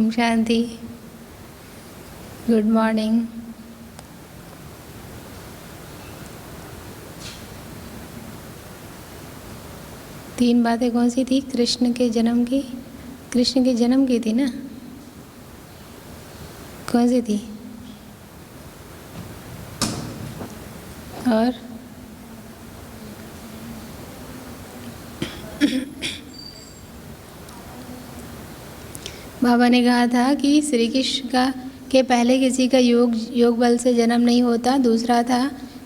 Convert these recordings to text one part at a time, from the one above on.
Om Shanti. Good morning. तीन बातें कौन सी थी? कृष्ण के जन्म की, कृष्ण के जन्म की थी ना? कौन सी थी? और बाबा ने कहा था कि श्री कृष्ण का के पहले किसी का योग बल से जन्म नहीं होता। दूसरा था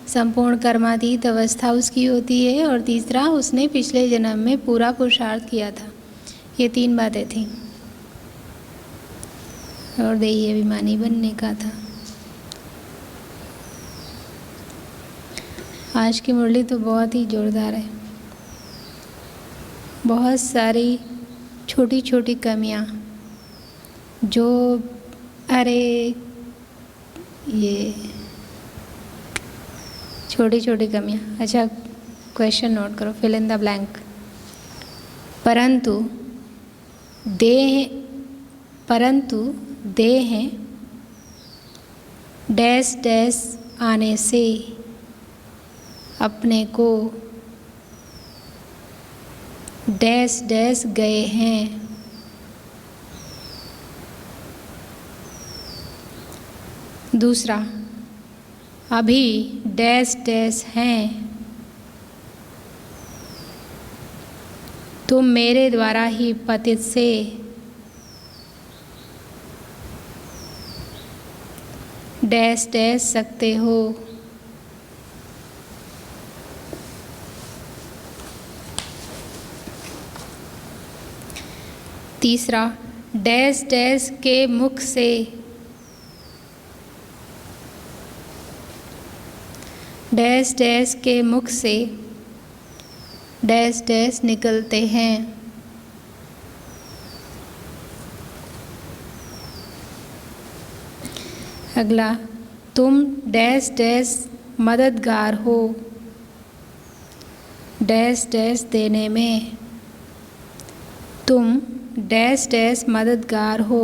संपूर्ण कर्मातीत अवस्था उसकी होती है। और तीसरा, उसने पिछले जन्म में पूरा पुरुषार्थ किया था। ये तीन बातें थी। और देही अभिमानी बनने का था। आज की मुरली तो बहुत ही जोरदार है। बहुत सारी छोटी छोटी कमियाँ जो, अरे ये छोटी छोटी कमियाँ। अच्छा, क्वेश्चन नोट करो, फिल इन द ब्लैंक। परंतु देह डैश डैश आने से अपने को डैश डैश गए हैं। दूसरा, अभी डैश डैश हैं। तुम मेरे द्वारा ही पतित से डैश डैश सकते हो। तीसरा, डैश डैश के मुख से डैश डैश के मुख से डैश डैश निकलते हैं। अगला, तुम डैश डैश मददगार हो डैश डैश देने में। तुम डैश डैश मददगार हो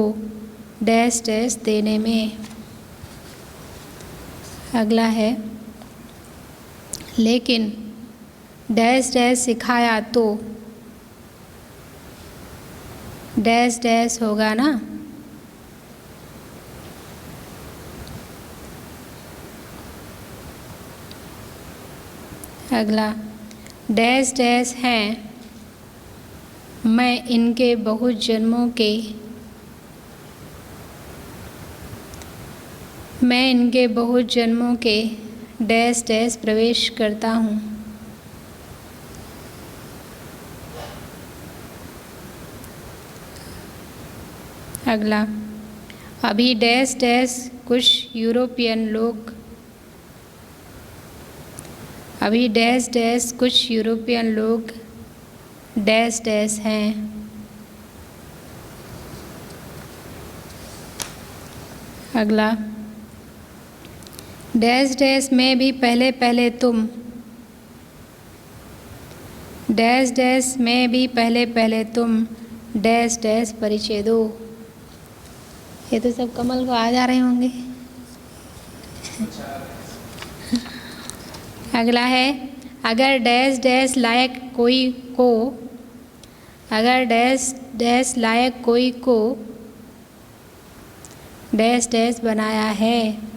डैश डैश देने में। अगला है, लेकिन डैश डैश सिखाया तो डैश डैश होगा ना। अगला, डैश डैश हैं। मैं इनके बहुत जन्मों के डैश डैश प्रवेश करता हूँ। अगला, अभी डैश डैश कुछ यूरोपियन लोग डैश डैश हैं। अगला, डैश डैश में भी पहले पहले तुम डैश डैश में भी पहले पहले तुम डैश डैश परिचय दो। ये तो सब कमल को आ जा रहे होंगे। अगला है, अगर डैश डैश लायक कोई को डैश डैश बनाया है।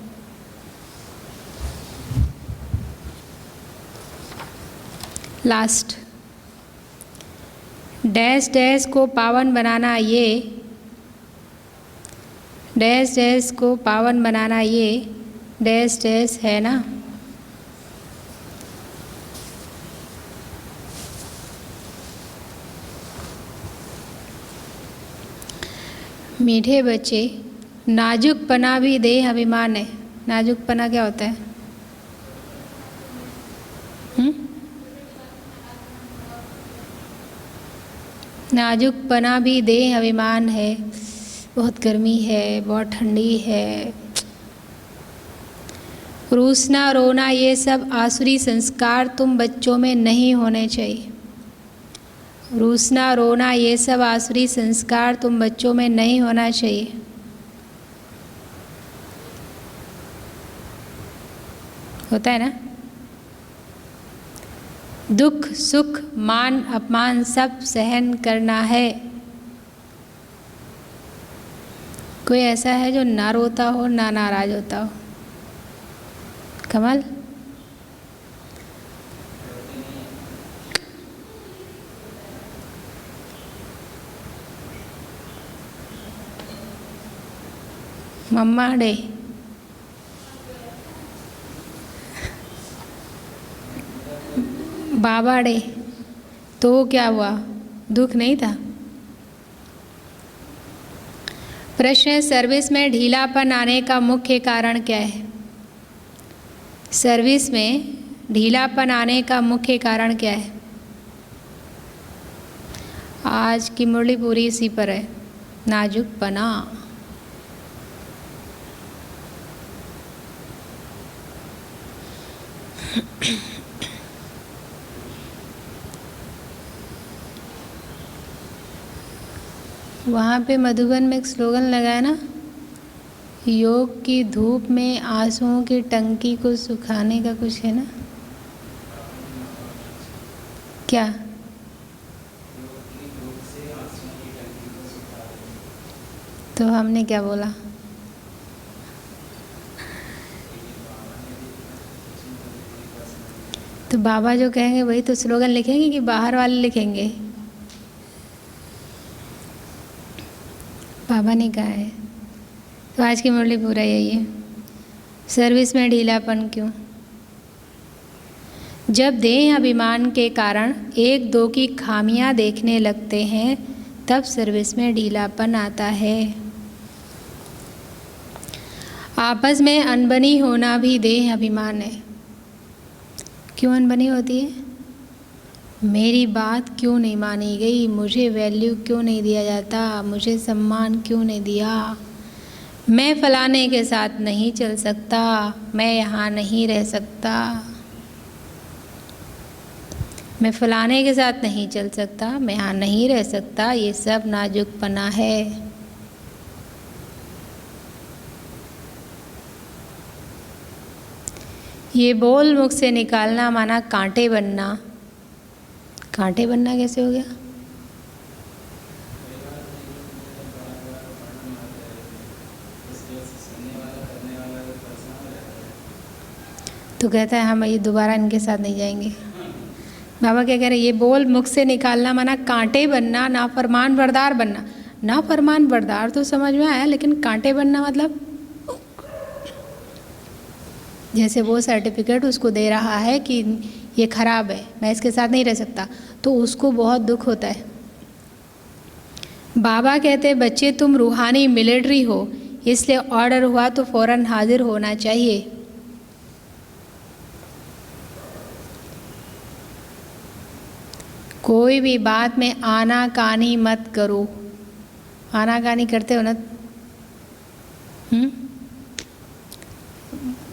लास्ट, डैश डैश को पावन बनाना ये डैश डैश है ना। मीठे बच्चे, नाजुकपना भी देह अभिमान है। नाजुकपना क्या होता है? नाजुकपना भी देह अभिमान है। बहुत गर्मी है, बहुत ठंडी है, रूसना रोना, ये सब आसुरी संस्कार तुम बच्चों में नहीं होने चाहिए। रूसना, रोना, ये सब आसुरी संस्कार तुम बच्चों में नहीं होना चाहिए। होता है ना? दुख सुख मान अपमान सब सहन करना है। कोई ऐसा है जो ना रोता हो ना नाराज होता हो? कमल? मम्मा डे बाबा डे तो क्या हुआ? दुख नहीं था? प्रश्न है, सर्विस में ढीलापन आने का मुख्य कारण क्या है? सर्विस में ढीलापन आने का मुख्य कारण क्या है? आज की मुरली पूरी इसी पर है, नाजुकपना। वहाँ पे मधुबन में एक स्लोगन लगाया ना, योग की धूप में आंसुओं की टंकी को सुखाने का कुछ है ना? क्या? तो हमने क्या बोला? तो बाबा जो कहेंगे वही तो स्लोगन लिखेंगे कि बाहर वाले लिखेंगे? बाबा ने कहा है। तो आज की मुरली पूरा यही है, सर्विस में ढीलापन क्यों? जब देह अभिमान के कारण एक दो की खामियां देखने लगते हैं तब सर्विस में ढीलापन आता है। आपस में अनबनी होना भी देह अभिमान है। क्यों अनबनी होती है? मेरी बात क्यों नहीं मानी गई, मुझे वैल्यू क्यों नहीं दिया जाता, मुझे सम्मान क्यों नहीं दिया, मैं फलाने के साथ नहीं चल सकता, मैं यहाँ नहीं रह सकता, मैं फलाने के साथ नहीं चल सकता, मैं यहाँ नहीं रह सकता। ये सब नाजुकपना है। ये बोल मुख से निकालना माना कांटे बनना। कांटे बनना कैसे हो गया? तो कहता है हम ये दोबारा इनके साथ नहीं जाएंगे। बाबा क्या कह रहे हैं? ये बोल मुख से निकालना माना कांटे बनना, नाफरमान बरदार बनना। नाफरमान बरदार तो समझ में आया, लेकिन कांटे बनना मतलब जैसे वो सर्टिफिकेट उसको दे रहा है कि ये खराब है, मैं इसके साथ नहीं रह सकता, तो उसको बहुत दुख होता है। बाबा कहते हैं बच्चे तुम रूहानी मिलिट्री हो, इसलिए ऑर्डर हुआ तो फौरन हाजिर होना चाहिए। कोई भी बात में आनाकानी मत करो। आनाकानी करते हो ना?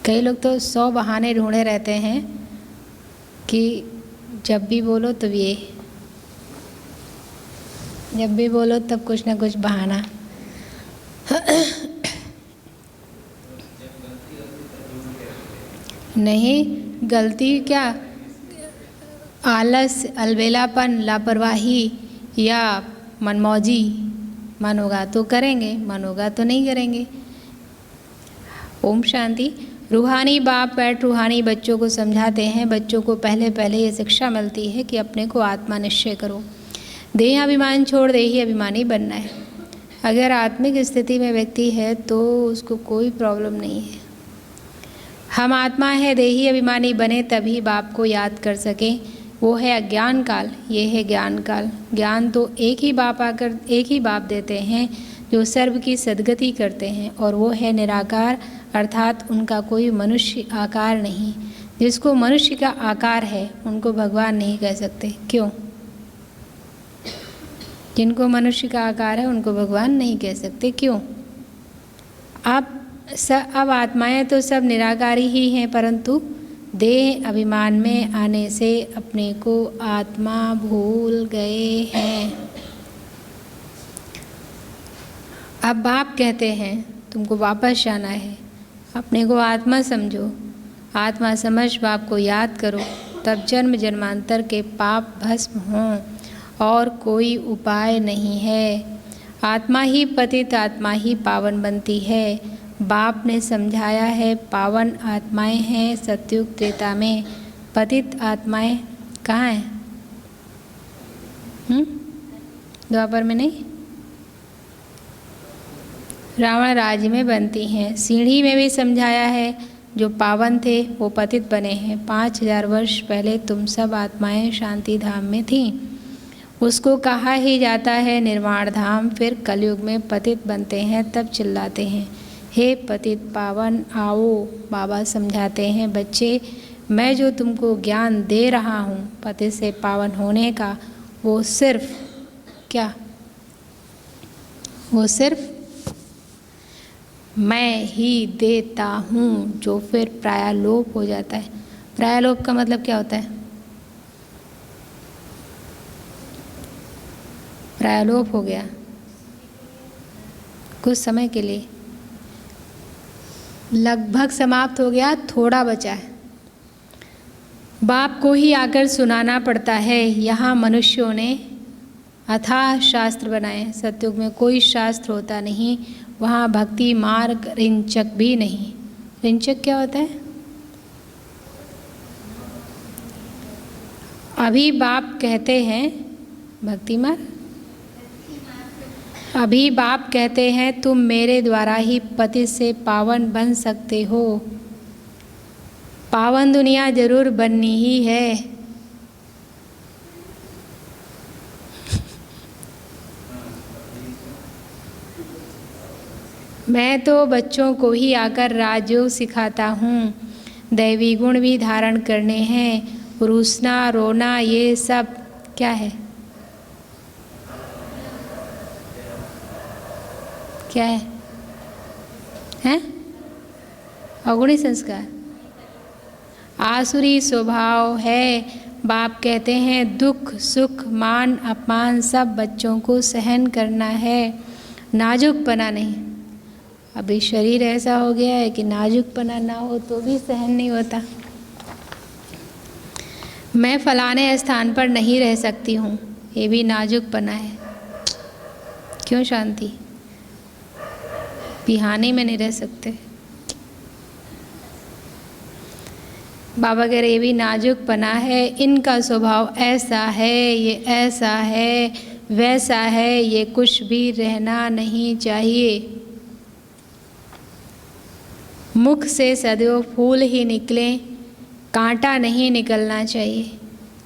कई लोग तो 100 बहाने ढूंढे रहते हैं कि जब भी बोलो तब ये, जब भी बोलो तब कुछ ना कुछ बहाना। नहीं, गलती क्या? आलस, अलबेलापन, लापरवाही या मनमौजी। मन होगा तो करेंगे, मन होगा तो नहीं करेंगे। ओम शांति। रूहानी बाप बैठ रूहानी बच्चों को समझाते हैं। बच्चों को पहले पहले ये शिक्षा मिलती है कि अपने को आत्मा निश्चय करो, देह अभिमान छोड़ देही अभिमानी बनना है। अगर आत्मिक स्थिति में व्यक्ति है तो उसको कोई प्रॉब्लम नहीं है। हम आत्मा है, देही अभिमानी बने तभी बाप को याद कर सकें। वो है अज्ञान काल, ये है ज्ञान काल। ज्ञान तो एक ही बाप देते हैं जो सर्व की सद्गति करते हैं, और वो है निराकार, अर्थात उनका कोई मनुष्य आकार नहीं। जिसको मनुष्य का आकार है उनको भगवान नहीं कह सकते। क्यों? जिनको मनुष्य का आकार है उनको भगवान नहीं कह सकते। क्यों? अब आत्माएं तो सब निराकारी ही हैं, परंतु देह अभिमान में आने से अपने को आत्मा भूल गए हैं। अब बाप कहते हैं तुमको वापस जाना है, अपने को आत्मा समझो, आत्मा समझ बाप को याद करो, तब जन्म जन्मांतर के पाप भस्म हों और कोई उपाय नहीं है। आत्मा ही पतित, आत्मा ही पावन बनती है। बाप ने समझाया है पावन आत्माएं हैं सतयुग त्रेता में, पतित आत्माएं कहाँ हैं? द्वापर में नहीं, रावण राज्य में बनती हैं। सीढ़ी में भी समझाया है जो पावन थे वो पतित बने हैं। 5000 वर्ष पहले तुम सब आत्माएं शांति धाम में थीं, उसको कहा ही जाता है निर्वाण धाम। फिर कलयुग में पतित बनते हैं, तब चिल्लाते हैं हे पतित पावन आओ। बाबा समझाते हैं बच्चे, मैं जो तुमको ज्ञान दे रहा हूँ पतित से पावन होने का, वो सिर्फ क्या, वो सिर्फ मैं ही देता हूँ, जो फिर प्रायलोप हो जाता है। प्रायलोप का मतलब क्या होता है? प्रायलोप हो गया कुछ समय के लिए, लगभग समाप्त हो गया, थोड़ा बचा है। बाप को ही आकर सुनाना पड़ता है। यहाँ मनुष्यों ने अथाह शास्त्र बनाए, सतयुग में कोई शास्त्र होता नहीं, वहाँ भक्ति मार्ग रिंचक भी नहीं। रिंचक क्या होता है? अभी बाप कहते हैं भक्ति मार्ग, अभी बाप कहते हैं तुम मेरे द्वारा ही पति से पावन बन सकते हो। पावन दुनिया जरूर बननी ही है। मैं तो बच्चों को ही आकर राजयोग सिखाता हूँ। दैवी गुण भी धारण करने हैं। रूसना रोना ये सब क्या है? क्या है? हैं? अवगुणी संस्कार, आसुरी स्वभाव है। बाप कहते हैं दुख सुख मान अपमान सब बच्चों को सहन करना है, नाजुकपना नहीं। अभी शरीर ऐसा हो गया है कि नाजुकपना ना हो तो भी सहन नहीं होता। मैं फलाने स्थान पर नहीं रह सकती हूँ, ये भी नाजुकपना है। क्यों शांति? बिहाने में नहीं रह सकते। बाबा कह रहे ये भी नाजुकपना है, इनका स्वभाव ऐसा है, ये ऐसा है, वैसा है, ये कुछ भी रहना नहीं चाहिए। मुख से सदैव फूल ही निकले, कांटा नहीं निकलना चाहिए।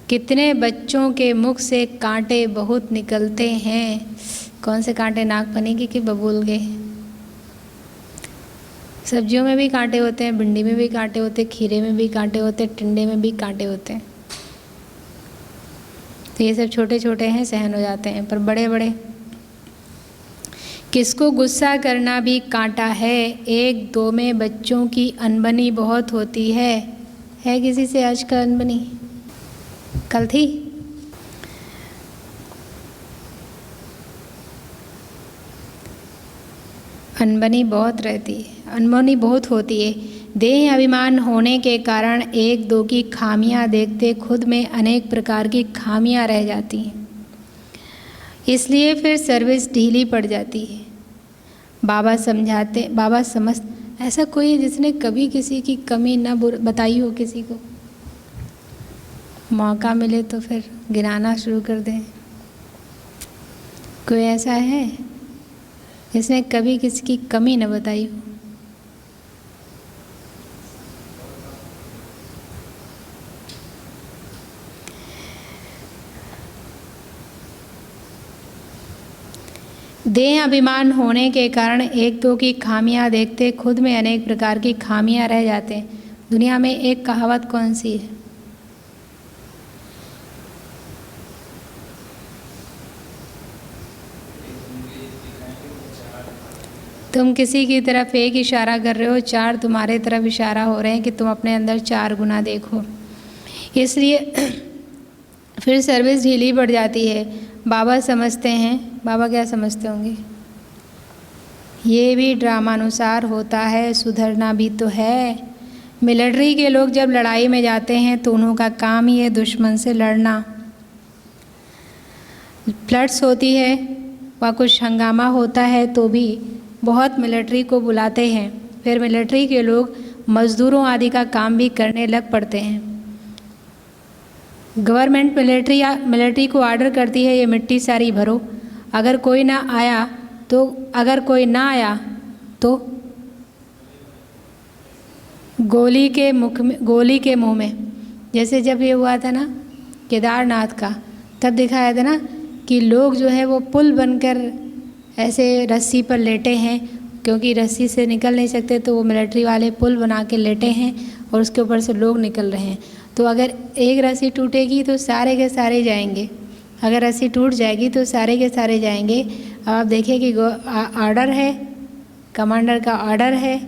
कितने बच्चों के मुख से कांटे बहुत निकलते हैं। कौन से कांटे? नागफनी के कि बबूल के? सब्जियों में भी कांटे होते हैं, भिंडी में भी कांटे होते हैं, खीरे में भी कांटे होते हैं, टिंडे में भी कांटे होते हैं। तो ये सब छोटे छोटे हैं, सहन हो जाते हैं, पर बड़े बड़े। किसको गुस्सा करना भी कांटा है। एक दो में बच्चों की अनबनी बहुत होती है किसी से आजकल अनबनी? कल थी? अनबनी बहुत रहती है, अनबनी बहुत होती है। देह अभिमान होने के कारण एक दो की खामियां देखते खुद में अनेक प्रकार की खामियां रह जाती हैं, इसलिए फिर सर्विस ढीली पड़ जाती है। बाबा समझाते, बाबा समझ, ऐसा कोई है जिसने कभी किसी की कमी ना बताई हो किसी को? मौका मिले तो फिर गिनाना शुरू कर दें। कोई ऐसा है जिसने कभी किसी की कमी न बताई हो? देह अभिमान होने के कारण एक दो की खामियां देखते खुद में अनेक प्रकार की खामियां रह जाते हैं। दुनिया में एक कहावत कौन सी है? तुम किसी की तरफ एक इशारा कर रहे हो, 4 तुम्हारे तरफ इशारा हो रहे हैं कि तुम अपने अंदर 4 गुना देखो। इसलिए फिर सर्विस ढीली पड़ जाती है। बाबा समझते हैं, बाबा क्या समझते होंगे, ये भी ड्रामानुसार होता है, सुधरना भी तो है। मिलिट्री के लोग जब लड़ाई में जाते हैं तो उनका काम ही है दुश्मन से लड़ना। फ्लड्स होती है, वहाँ कुछ हंगामा होता है तो भी बहुत मिलिट्री को बुलाते हैं। फिर मिलिट्री के लोग मज़दूरों आदि का काम भी करने लग पड़ते हैं। गवर्नमेंट मिलिट्री को ऑर्डर करती है, ये मिट्टी सारी भरो। अगर कोई ना आया तो गोली के मुंह में। जैसे जब ये हुआ था ना केदारनाथ का, तब दिखाया था ना कि लोग जो है वो पुल बनकर ऐसे रस्सी पर लेटे हैं, क्योंकि रस्सी से निकल नहीं सकते तो वो मिलिट्री वाले पुल बना के लेटे हैं और उसके ऊपर से लोग निकल रहे हैं। तो अगर एक रस्सी टूटेगी तो सारे के सारे जाएंगे, अगर रस्सी टूट जाएगी तो सारे के सारे जाएंगे। अब आप देखिए कि ऑर्डर है, कमांडर का ऑर्डर है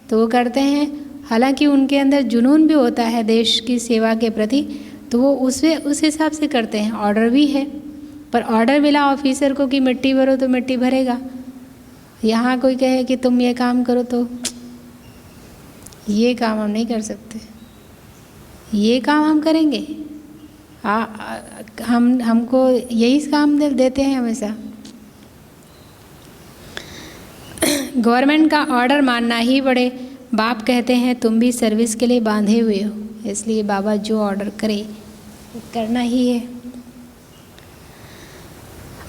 तो वो करते हैं। हालांकि उनके अंदर जुनून भी होता है देश की सेवा के प्रति, तो वो उस हिसाब से करते हैं। ऑर्डर भी है, पर ऑर्डर मिला ऑफिसर को कि मिट्टी भरो तो मिट्टी भरेगा। यहाँ कोई कहे कि तुम ये काम करो तो ये काम हम नहीं कर सकते, ये काम हम करेंगे। हमको यही काम देते हैं हमेशा। गवर्नमेंट का ऑर्डर मानना ही पड़े। बाप कहते हैं तुम भी सर्विस के लिए बांधे हुए हो, इसलिए बाबा जो ऑर्डर करे वो करना ही है।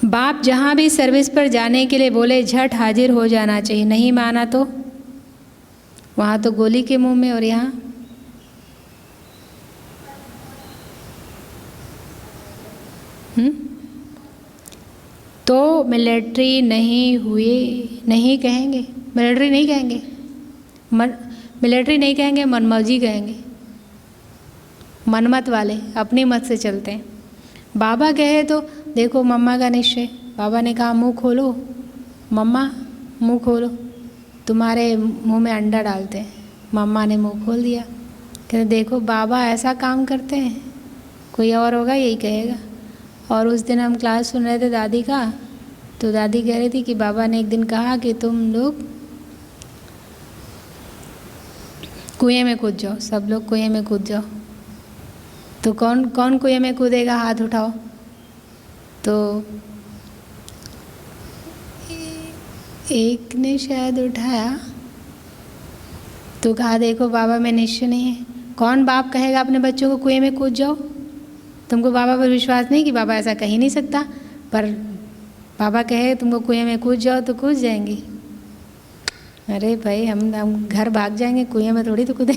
बाप जहाँ भी सर्विस पर जाने के लिए बोले झट हाजिर हो जाना चाहिए, नहीं माना तो वहाँ तो गोली के मुंह में, और यहाँ तो मिलिट्री नहीं कहेंगे, मिलिट्री नहीं कहेंगे, मिलिट्री नहीं कहेंगे, मनमौजी कहेंगे। मनमत वाले अपनी मत से चलते हैं। बाबा कहे तो देखो मम्मा का निश्चय, बाबा ने कहा मुंह खोलो, मम्मा मुंह खोलो, तुम्हारे मुंह में अंडा डालते हैं। मम्मा ने मुंह खोल दिया, कहते देखो बाबा ऐसा काम करते हैं, कोई और होगा यही कहेगा। और उस दिन हम क्लास सुन रहे थे दादी का, तो दादी कह रही थी कि बाबा ने एक दिन कहा कि तुम लोग कुएं में कूद जाओ, सब लोग कुएं में कूद जाओ। तो कौन कौन कुएं में कूदेगा, हाथ उठाओ। तो एक ने शायद उठाया तो कहा देखो बाबा में निश्चय नहीं है। कौन बाप कहेगा अपने बच्चों को कुएं में कूद जाओ? तुमको बाबा पर विश्वास नहीं कि बाबा ऐसा कह ही नहीं सकता, पर बाबा कहे तुमको कुएं में कूद जाओ तो कूद जाएंगी। अरे भाई हम घर भाग जाएंगे, कुएं में थोड़ी तो कूदें।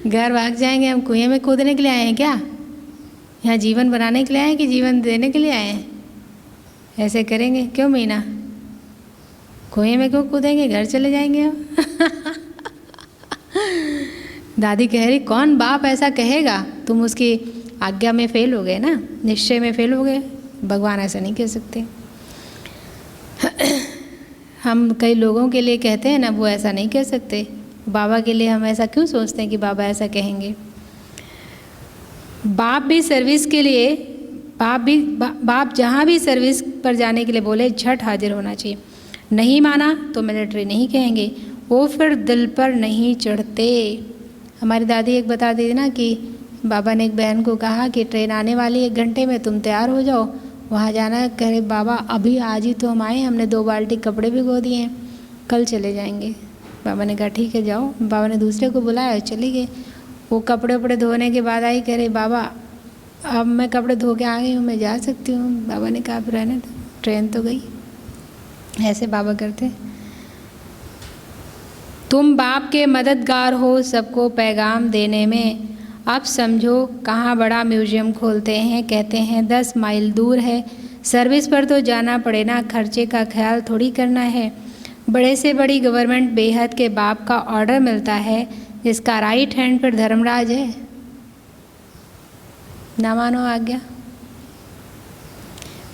घर भाग जाएंगे, हम कुएं में कूदने के लिए आए हैं क्या? यहाँ जीवन बनाने के लिए आए हैं कि जीवन देने के लिए आए हैं? ऐसे करेंगे क्यों मीना? कुएं में क्यों कूदेंगे, घर चले जाएंगे हम। दादी कह रही कौन बाप ऐसा कहेगा, तुम उसकी आज्ञा में फेल हो गए ना, निश्चय में फेल हो गए। भगवान ऐसा नहीं कह सकते। हम कई लोगों के लिए कहते हैं ना, वो ऐसा नहीं कह सकते। बाबा के लिए हम ऐसा क्यों सोचते हैं कि बाबा ऐसा कहेंगे? बाप भी सर्विस के लिए, बाप जहाँ भी सर्विस पर जाने के लिए बोले झट हाजिर होना चाहिए। नहीं माना तो मिलिट्री नहीं कहेंगे, वो फिर दिल पर नहीं चढ़ते। हमारी दादी एक बता दी ना कि बाबा ने एक बहन को कहा कि ट्रेन आने वाली 1 घंटे में, तुम तैयार हो जाओ, वहाँ जाना है। कह रहे बाबा अभी आज ही तो हम आए, हमने 2 बाल्टी कपड़े भिगो दिए हैं, कल चले जाएंगे। बाबा ने कहा ठीक है जाओ। बाबा ने दूसरे को बुलाया, चले गए। वो कपड़े वपड़े धोने के बाद आई, कह रहे बाबा अब मैं कपड़े धो के आ गई हूँ, मैं जा सकती हूँ। बाबा ने कहा फिर रहने दो, ट्रेन तो गई। ऐसे बाबा करते। तुम बाप के मददगार हो सबको पैगाम देने में। अब समझो कहाँ बड़ा म्यूजियम खोलते हैं, कहते हैं 10 माइल दूर है। सर्विस पर तो जाना पड़े ना, खर्चे का ख्याल थोड़ी करना है। बड़े से बड़ी गवर्नमेंट बेहद के बाप का ऑर्डर मिलता है, जिसका राइट हैंड पर धर्मराज है। ना मानो आज्ञा,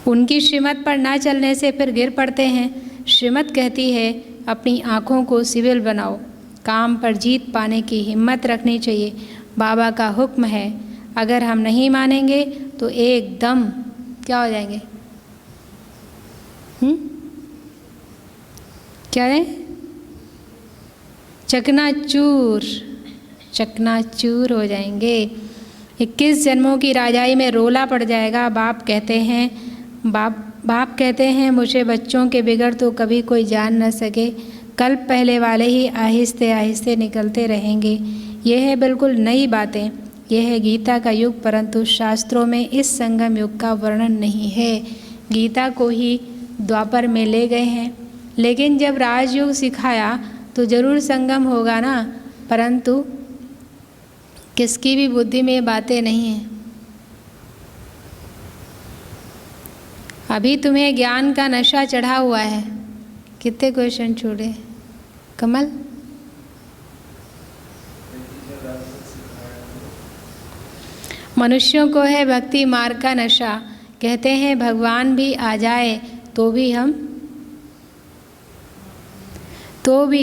उनकी श्रीमत पर ना चलने से फिर गिर पड़ते हैं। श्रीमत कहती है अपनी आँखों को सिविल बनाओ, काम पर जीत पाने की हिम्मत रखनी चाहिए। बाबा का हुक्म है, अगर हम नहीं मानेंगे तो एकदम क्या हो जाएंगे? क्या है? चकनाचूर, चकनाचूर हो जाएंगे। 21 जन्मों की राजाई में रोला पड़ जाएगा। बाप कहते हैं मुझे बच्चों के बिगड़ तो कभी कोई जान न सके, कल्प पहले वाले ही आहिस्ते आहिस्ते निकलते रहेंगे। यह है बिल्कुल नई बातें, यह है गीता का युग, परंतु शास्त्रों में इस संगम युग का वर्णन नहीं है। गीता को ही द्वापर में ले गए हैं, लेकिन जब राजयोग सिखाया तो जरूर संगम होगा ना, परंतु किसकी भी बुद्धि में बातें नहीं हैं। अभी तुम्हें ज्ञान का नशा चढ़ा हुआ है। कितने क्वेश्चन छोड़े कमल? मनुष्यों को है भक्ति मार्ग का नशा। कहते हैं भगवान भी आ जाए तो भी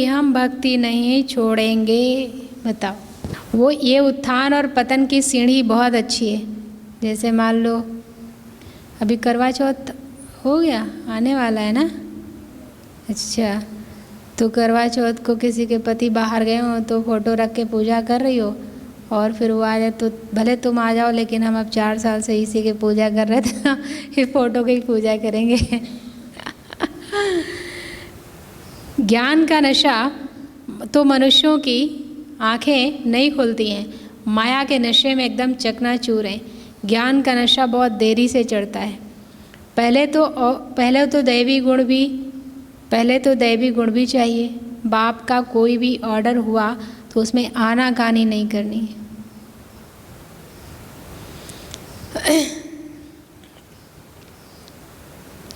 हम भक्ति नहीं छोड़ेंगे। बताओ, वो ये उत्थान और पतन की सीढ़ी बहुत अच्छी है। जैसे मान लो अभी करवा चौथ हो गया, आने वाला है ना। अच्छा, तो करवा चौथ को किसी के पति बाहर गए हो तो फोटो रख के पूजा कर रही हो, और फिर वो आ जाए तो भले तुम आ जाओ, लेकिन हम अब 4 साल से इसी की पूजा कर रहे थे ना, इस फोटो की पूजा करेंगे। ज्ञान का नशा तो मनुष्यों की आंखें नहीं खुलती हैं, माया के नशे में एकदम चकनाचूर हैं। ज्ञान का नशा बहुत देरी से चढ़ता है। पहले तो दैवी गुण भी चाहिए। बाप का कोई भी ऑर्डर हुआ तो उसमें आनाकानी नहीं करनी है।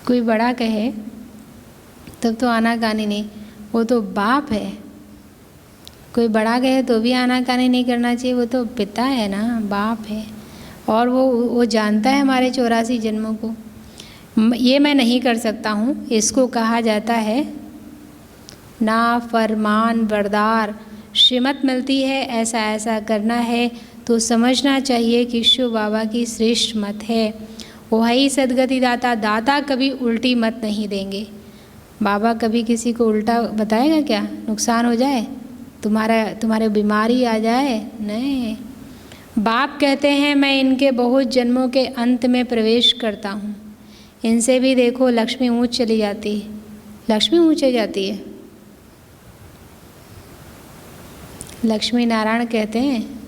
कोई बड़ा कहे तब तो आनाकानी नहीं, वो तो बाप है। कोई बड़ा कहे तो भी आनाकानी नहीं करना चाहिए, वो तो पिता है ना, बाप है। और वो जानता है हमारे 84 जन्मों को। ये मैं नहीं कर सकता हूँ, इसको कहा जाता है ना फरमान बरदार। श्रीमत मिलती है ऐसा ऐसा करना है तो समझना चाहिए कि शिव बाबा की श्रेष्ठ मत है। वो है ही सदगति दाता। दाता कभी उल्टी मत नहीं देंगे। बाबा कभी किसी को उल्टा बताएगा क्या? नुकसान हो जाए, तुम्हारे बीमारी आ जाए? नहीं। बाप कहते हैं मैं इनके बहुत जन्मों के अंत में प्रवेश करता हूँ। इनसे भी देखो लक्ष्मी ऊँच चली जाती है। लक्ष्मी ऊँचे जाती है। लक्ष्मी नारायण कहते हैं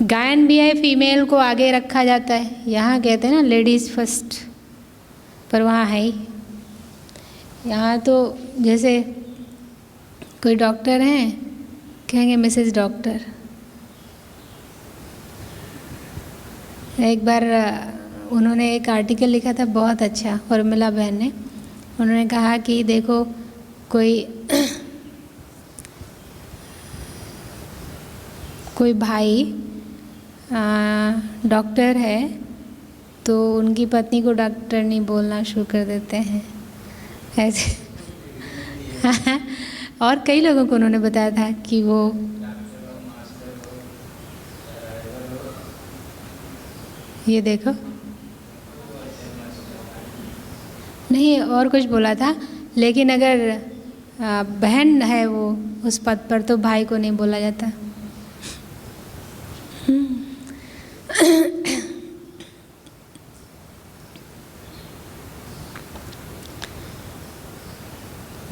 गायन भी है, फीमेल को आगे रखा जाता है। यहाँ कहते हैं ना लेडीज़ फर्स्ट, पर वहाँ है ही। यहाँ तो जैसे कोई डॉक्टर हैं, कहेंगे मिसेस डॉक्टर। एक बार उन्होंने एक आर्टिकल लिखा था बहुत अच्छा, उर्मिला बहन ने। उन्होंने कहा कि देखो कोई भाई डॉक्टर है तो उनकी पत्नी को डॉक्टर नहीं बोलना शुरू कर देते हैं ऐसे। और कई लोगों को उन्होंने बताया था कि वो ये देखो नहीं, और कुछ बोला था। लेकिन अगर बहन है वो उस पद पर तो भाई को नहीं बोला जाता।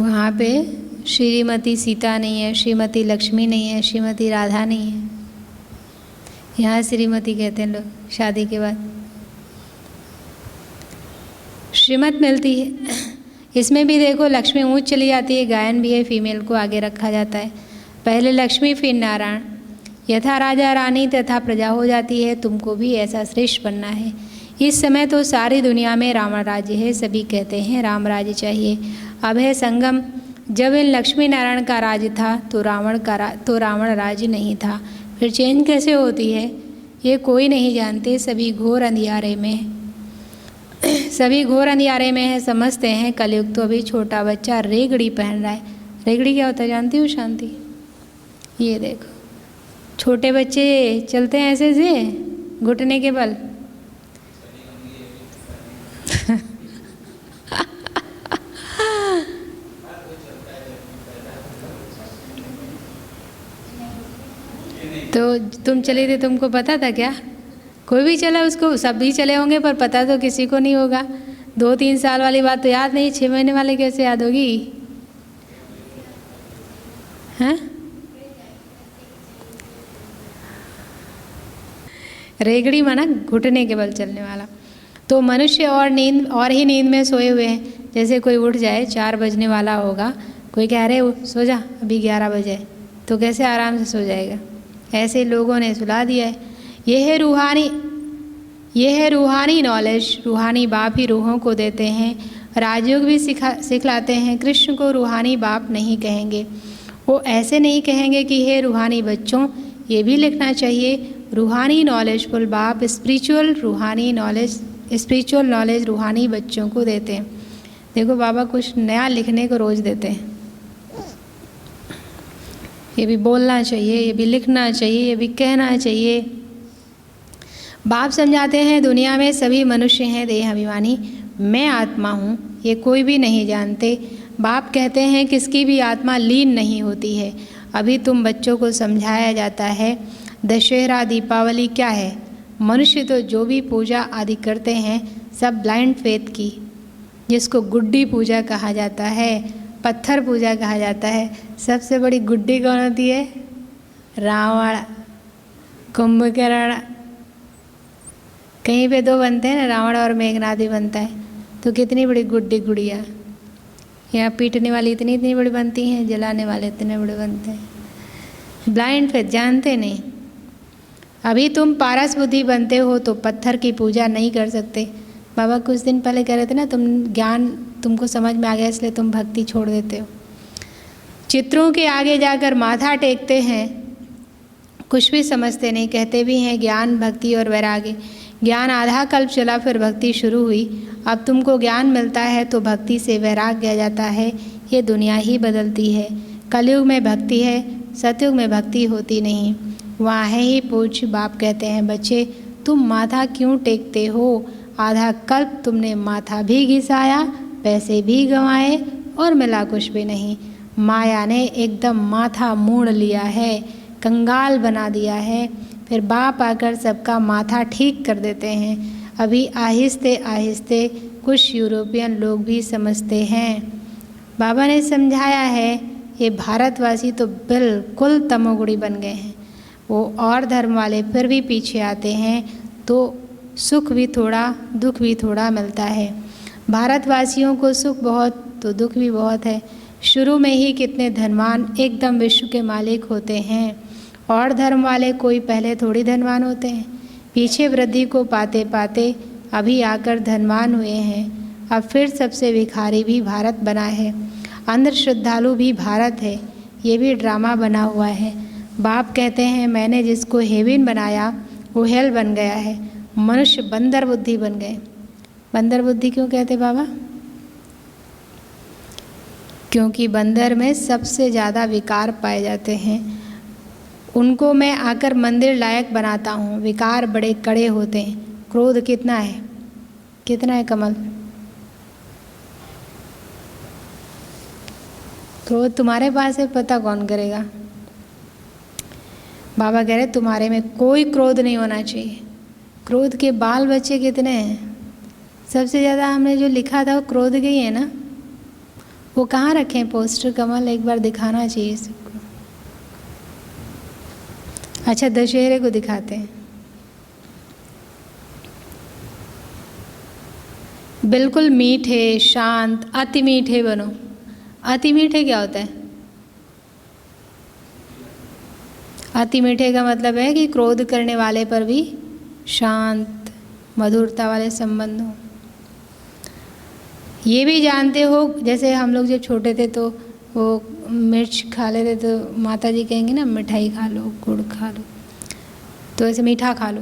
वहाँ पे श्रीमती सीता नहीं है, श्रीमती लक्ष्मी नहीं है, श्रीमती राधा नहीं है। यहाँ श्रीमती कहते हैं लोग शादी के बाद। श्रीमत मिलती है, इसमें भी देखो लक्ष्मी ऊँच चली जाती है। गायन भी है, फीमेल को आगे रखा जाता है। पहले लक्ष्मी फिर नारायण। यथा राजा रानी तथा प्रजा हो जाती है। तुमको भी ऐसा श्रेष्ठ बनना है। इस समय तो सारी दुनिया में रावण राज्य है, सभी कहते हैं राम राज्य चाहिए। अब है संगम। जब इन लक्ष्मी नारायण का राज्य था तो रावण राज्य नहीं था। फिर चेंज कैसे होती है ये कोई नहीं जानते, सभी घोर अंधियारे में। सभी घोर अंधियारे में है, समझते हैं कलयुग तो अभी छोटा बच्चा रेगड़ी पहन रहा है। रेगड़ी क्या होता है जानती हो शांति? ये देखो छोटे बच्चे चलते हैं ऐसे से घुटने के बल। तो तुम चले थे, तुमको पता था क्या? कोई भी चला उसको, सब भी चले होंगे पर पता तो किसी को नहीं होगा। 2-3 साल वाली बात तो याद नहीं, 6 महीने वाले कैसे याद होगी? हैं? रेगड़ी माना घुटने के बल चलने वाला। तो मनुष्य और ही नींद में सोए हुए हैं। जैसे कोई उठ जाए, 4 बजने वाला होगा, कोई कह रहे सो जा अभी 11 बजे, तो कैसे आराम से सो जाएगा? ऐसे लोगों ने सुला दिया है। ये है रूहानी नॉलेज। रूहानी बाप ही रूहों को देते हैं। राजयोग भी सिखलाते हैं। कृष्ण को रूहानी बाप नहीं कहेंगे। वो ऐसे नहीं कहेंगे कि हे रूहानी बच्चों, ये भी लिखना चाहिए रूहानी नॉलेजफुल बाप स्पिरिचुअल नॉलेज रूहानी बच्चों को देते हैं। देखो बाबा कुछ नया लिखने को रोज़ देते हैं। ये भी बोलना चाहिए, ये भी लिखना चाहिए, ये भी कहना चाहिए। बाप समझाते हैं दुनिया में सभी मनुष्य हैं देह अभिमानी, मैं आत्मा हूँ ये कोई भी नहीं जानते। बाप कहते हैं किसकी भी आत्मा लीन नहीं होती है। अभी तुम बच्चों को समझाया जाता है दशहरा दीपावली क्या है। मनुष्य तो जो भी पूजा आदि करते हैं सब ब्लाइंड फेथ की, जिसको गुड्डी पूजा कहा जाता है, पत्थर पूजा कहा जाता है। सबसे बड़ी गुड्डी कौन होती है? रावण, कुंभकर्ण। कहीं पे 2 बनते हैं ना, रावण और मेघनाद भी बनता है। तो कितनी बड़ी गुड्डी गुड़िया। यहाँ पीटने वाली इतनी इतनी बड़ी बनती हैं, जलाने वाले इतने बड़े बनते हैं। ब्लाइंड फेथ, जानते नहीं। अभी तुम पारस बुद्धि बनते हो तो पत्थर की पूजा नहीं कर सकते। बाबा कुछ दिन पहले कह रहे थे ना, तुम ज्ञान तुमको समझ में आ गया इसलिए तुम भक्ति छोड़ देते हो। चित्रों के आगे जाकर माथा टेकते हैं, कुछ भी समझते नहीं। कहते भी हैं ज्ञान, भक्ति और वैराग्य। ज्ञान आधा कल्प चला, फिर भक्ति शुरू हुई। अब तुमको ज्ञान मिलता है तो भक्ति से वैराग्य आ जाता है। ये दुनिया ही बदलती है। कलयुग में भक्ति है, सतयुग में भक्ति होती नहीं। वहाँ है ही पूछ। बाप कहते हैं बच्चे तुम माथा क्यों टेकते हो? आधा कल्प तुमने माथा भी घिसाया, पैसे भी गंवाए और मिला कुछ भी नहीं। माया ने एकदम माथा मोड़ लिया है, कंगाल बना दिया है। फिर बाप आकर सबका माथा ठीक कर देते हैं। अभी आहिस्ते आहिस्ते कुछ यूरोपियन लोग भी समझते हैं। बाबा ने समझाया है ये भारतवासी तो बिल्कुल तमोगुणी बन गए हैं। वो और धर्म वाले फिर भी पीछे आते हैं तो सुख भी थोड़ा दुख भी थोड़ा मिलता है। भारतवासियों को सुख बहुत तो दुख भी बहुत है। शुरू में ही कितने धनवान एकदम विश्व के मालिक होते हैं, और धर्म वाले कोई पहले थोड़ी धनवान होते हैं। पीछे वृद्धि को पाते पाते अभी आकर धनवान हुए हैं। अब फिर सबसे भिखारी भी भारत बना है, अंध श्रद्धालु भी भारत है। ये भी ड्रामा बना हुआ है। बाप कहते हैं मैंने जिसको हेवन बनाया वो हेल बन गया है। मनुष्य बंदर बुद्धि बन गए। बंदर बुद्धि क्यों कहते बाबा? क्योंकि बंदर में सबसे ज़्यादा विकार पाए जाते हैं। उनको मैं आकर मंदिर लायक बनाता हूँ। विकार बड़े कड़े होते हैं। क्रोध कितना है? कितना है कमल? क्रोध तुम्हारे पास है, पता कौन करेगा? बाबा कह रहे तुम्हारे में कोई क्रोध नहीं होना चाहिए। क्रोध के बाल बच्चे कितने हैं? सबसे ज़्यादा हमने जो लिखा था वो क्रोध के ही है ना। वो कहाँ रखें पोस्टर कमल? एक बार दिखाना चाहिए सबको। अच्छा दशहरे को दिखाते हैं। बिल्कुल मीठे, शांत, अति मीठे बनो। अति मीठे क्या होता है? अति मीठे का मतलब है कि क्रोध करने वाले पर भी शांत, मधुरता वाले संबंध हो। ये भी जानते हो जैसे हम लोग जब छोटे थे तो वो मिर्च खा लेते तो माता जी कहेंगे ना मिठाई खा लो, गुड़ खा लो, तो ऐसे मीठा खा लो।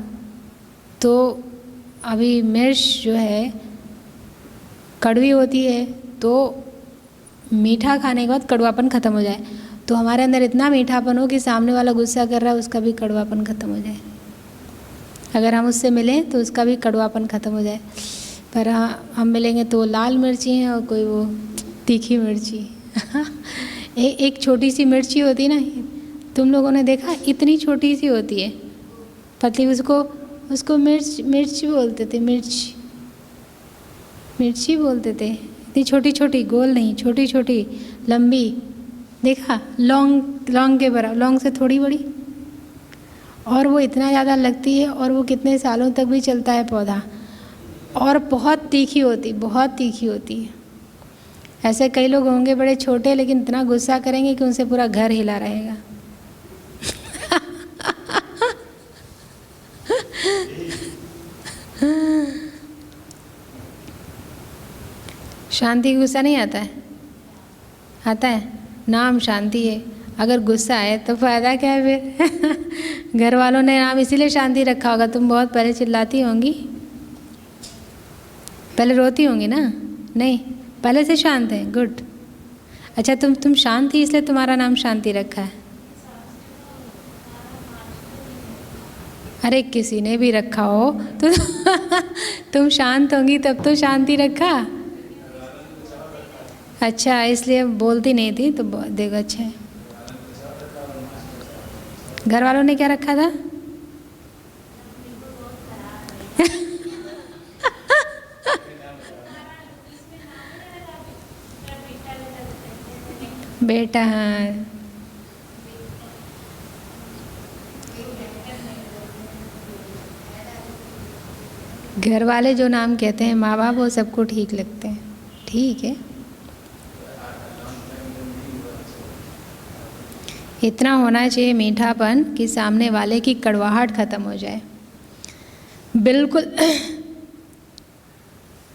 तो अभी मिर्च जो है कड़वी होती है तो मीठा खाने के बाद कड़वापन ख़त्म हो जाए, तो हमारे अंदर इतना मीठापन हो कि सामने वाला गुस्सा कर रहा है उसका भी कड़वापन ख़त्म हो जाए, अगर हम उससे मिलें तो उसका भी कड़वापन ख़त्म हो जाए। पर हाँ, हम मिलेंगे तो लाल मिर्ची है और कोई वो तीखी मिर्ची एक छोटी सी मिर्ची होती है ना, तुम लोगों ने देखा, इतनी छोटी सी होती है पतली, उसको मिर्च बोलते थे, मिर्ची बोलते थे। इतनी छोटी छोटी, गोल नहीं, छोटी छोटी लंबी, देखा, लौंग के बराबर, लौंग से थोड़ी बड़ी, और वो इतना ज़्यादा लगती है और वो कितने सालों तक भी चलता है पौधा, और बहुत तीखी होती है। ऐसे कई लोग होंगे बड़े छोटे लेकिन इतना गुस्सा करेंगे कि उनसे पूरा घर हिला रहेगा शांति गुस्सा नहीं आता है? आता है, नाम शांति है। अगर गुस्सा आए तो फ़ायदा क्या है फिर घर वालों ने नाम इसीलिए शांति रखा होगा। तुम बहुत पहले चिल्लाती होंगी, पहले रोती होंगी ना? नहीं, पहले से शांत है, गुड। अच्छा, तुम शांत थी इसलिए तुम्हारा नाम शांति रखा है। अरे किसी ने भी रखा हो तो तुम शांत होंगी तब तो शांति रखा। अच्छा, इसलिए बोलती नहीं थी तो देखो, अच्छा है। घर वालों ने क्या रखा था? बेटा, हाँ। घर वाले जो नाम कहते हैं माँ बाप, वो सबको ठीक लगते हैं, ठीक है। इतना होना चाहिए मीठापन कि सामने वाले की कड़वाहट खत्म हो जाए। बिल्कुल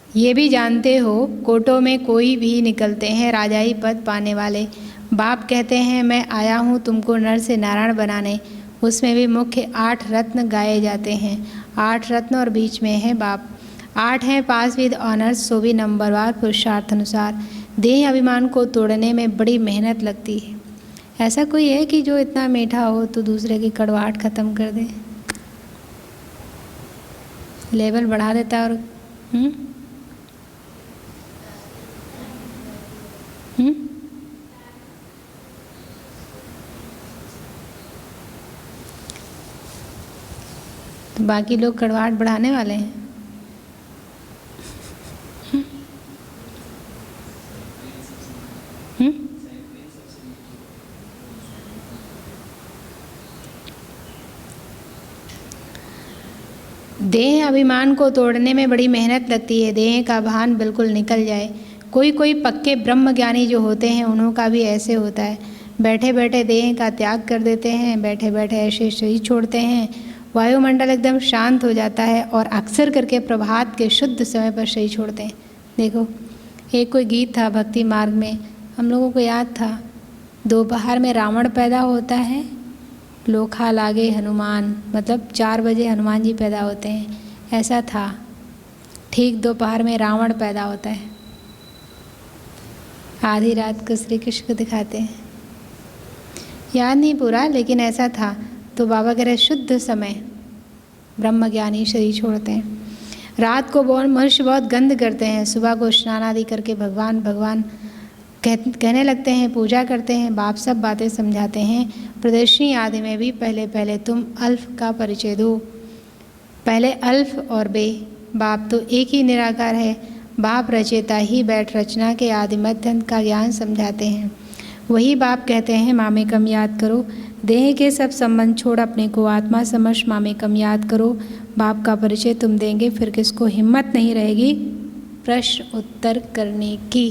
ये भी जानते हो, कोटों में कोई भी निकलते हैं राजाई पद पाने वाले। बाप कहते हैं मैं आया हूँ तुमको नर से नारायण बनाने। उसमें भी मुख्य 8 रत्न गाए जाते हैं। 8 रत्न और बीच में है बाप। 8 हैं पास विद ऑनर्स, सो भी नंबरवार पुरुषार्थ अनुसार। देह अभिमान को तोड़ने में बड़ी मेहनत लगती है। ऐसा कोई है कि जो इतना मीठा हो तो दूसरे की कड़वाहट ख़त्म कर दे, लेवल बढ़ा देता है। और तो बाकी लोग कड़वाहट बढ़ाने वाले हैं। देह अभिमान को तोड़ने में बड़ी मेहनत लगती है, देह का भान बिल्कुल निकल जाए। कोई पक्के ब्रह्म ज्ञानी जो होते हैं उन्हों का भी ऐसे होता है। बैठे बैठे देह का त्याग कर देते हैं, बैठे बैठे ऐसे शरीर छोड़ते हैं। वायुमंडल एकदम शांत हो जाता है और अक्सर करके प्रभात के शुद्ध समय पर शरीर छोड़ते हैं। देखो, एक कोई गीत था भक्ति मार्ग में, हम लोगों को याद था, दोपहर में रावण पैदा होता है, लोखा लागे हनुमान, मतलब 4 बजे हनुमान जी पैदा होते हैं। ऐसा था, ठीक दोपहर में रावण पैदा होता है, आधी रात को श्री कृष्ण को दिखाते हैं। याद नहीं पूरा, लेकिन ऐसा था। तो बाबा कह रहे शुद्ध समय ब्रह्म ज्ञानी शरीर छोड़ते हैं। रात को मनुष्य बहुत गंध करते हैं, सुबह को स्नान आदि करके भगवान भगवान कहने लगते हैं, पूजा करते हैं। बाप सब बातें समझाते हैं। प्रदर्शनी आदि में भी पहले पहले तुम अल्फ का परिचय दो। पहले अल्फ और बे, बाप तो एक ही निराकार है। बाप रचेता ही बैठ रचना के आदि मध्य का ज्ञान समझाते हैं। वही बाप कहते हैं मामेकम याद करो। देह के सब संबंध छोड़ अपने को आत्मा समझ मामेकम याद करो। बाप का परिचय तुम देंगे, फिर किसको हिम्मत नहीं रहेगी प्रश्न उत्तर करने की।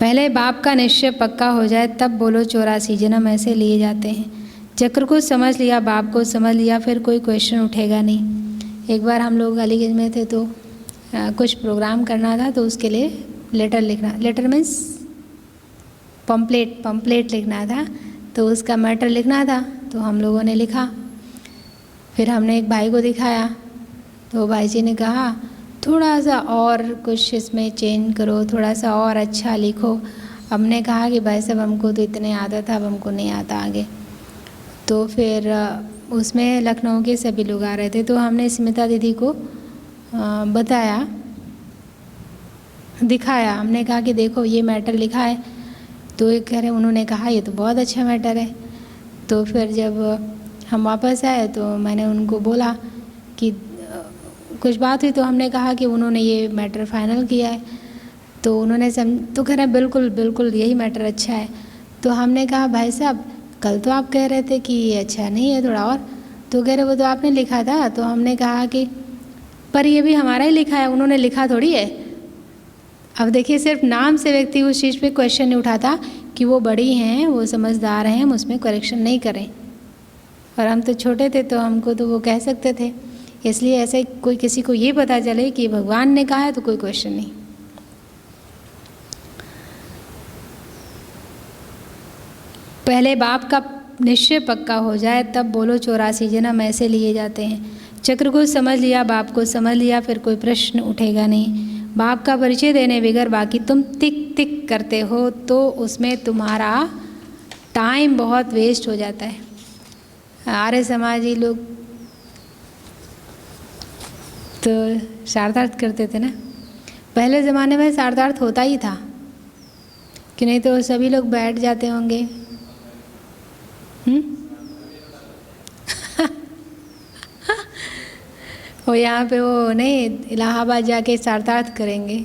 पहले बाप का निश्चय पक्का हो जाए तब बोलो 84 जन्म ऐसे लिए जाते हैं। चक्र को समझ लिया, बाप को समझ लिया, फिर कोई क्वेश्चन उठेगा नहीं। एक बार हम लोग अलीगंज में थे तो कुछ प्रोग्राम करना था, तो उसके लिए लेटर लिखना, लेटर मीन्स पम्पलेट लिखना था। तो उसका मैटर लिखना था, तो हम लोगों ने लिखा। फिर हमने एक भाई को दिखाया, तो भाई जी ने कहा थोड़ा सा और कुछ इसमें चेंज करो, थोड़ा सा और अच्छा लिखो। हमने कहा कि भाई साहब हमको तो इतने आता था, अब हमको नहीं आता आगे। तो फिर उसमें लखनऊ के सभी लोग आ रहे थे, तो हमने स्मिता दीदी को बताया, दिखाया। हमने कहा कि देखो ये मैटर लिखा है, तो ये कह रहे, उन्होंने कहा ये तो बहुत अच्छा मैटर है। तो फिर जब हम वापस आए तो मैंने उनको बोला कि कुछ बात हुई, तो हमने कहा कि उन्होंने ये मैटर फाइनल किया है। तो उन्होंने तो कह रहे बिल्कुल बिल्कुल यही मैटर अच्छा है। तो हमने कहा भाई साहब कल तो आप कह रहे थे कि ये अच्छा नहीं है, थोड़ा और। तो कह रहे वो तो आपने लिखा था। तो हमने कहा कि पर ये भी हमारा ही लिखा है, उन्होंने लिखा थोड़ी है। अब देखिए सिर्फ नाम से व्यक्ति उस चीज़ पे क्वेश्चन नहीं उठाता कि वो बड़ी हैं, वो समझदार हैं, हम उसमें करेक्शन नहीं करें। और हम तो छोटे थे तो हमको तो वो कह सकते थे। इसलिए ऐसे कोई किसी को ये पता चले कि भगवान ने कहा है तो कोई क्वेश्चन नहीं। पहले बाप का निश्चय पक्का हो जाए तब बोलो 84 जन्म ऐसे लिए जाते हैं। चक्र को समझ लिया, बाप को समझ लिया, फिर कोई प्रश्न उठेगा नहीं। बाप का परिचय देने बगैर बाकी तुम टिक टिक करते हो तो उसमें तुम्हारा टाइम बहुत वेस्ट हो जाता है। आर्य समाजी लोग तो शारदार्थ करते थे ना, पहले ज़माने में शारदार्थ होता ही था कि नहीं तो सभी लोग बैठ जाते होंगे। वो यहाँ पे वो नहीं इलाहाबाद जाके शारदार्थ करेंगे,